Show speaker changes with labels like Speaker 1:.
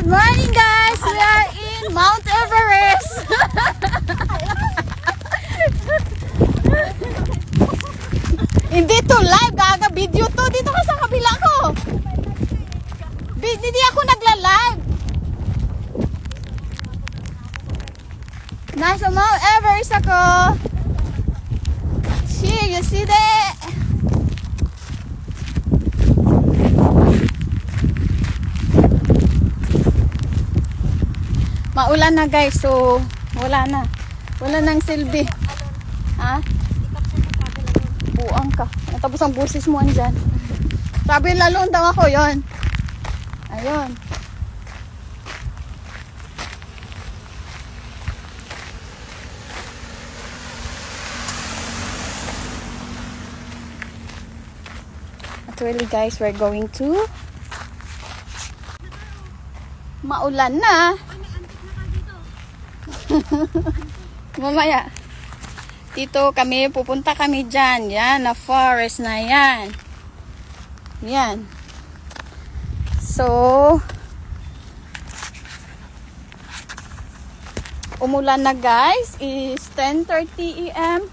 Speaker 1: Good morning guys! We are in Mount Everest! Hindi to live, gaga video to. Dito ka sa kabila ko. Hindi ako nagla-live. Nasa Mount Everest ako. Here, you see that? Maulan na guys, so wala na. Wala nang silbi. Ha? Buang ka. Tapos ang busis mo andyan. Sabi lalong daw ako, yon. Ayun. Actually guys, we're going to maulan na. Mamaya. Dito kami, pupunta kami dyan. Yan, na forest na yan. Yan. So, umulan na guys. Is 10:30 AM.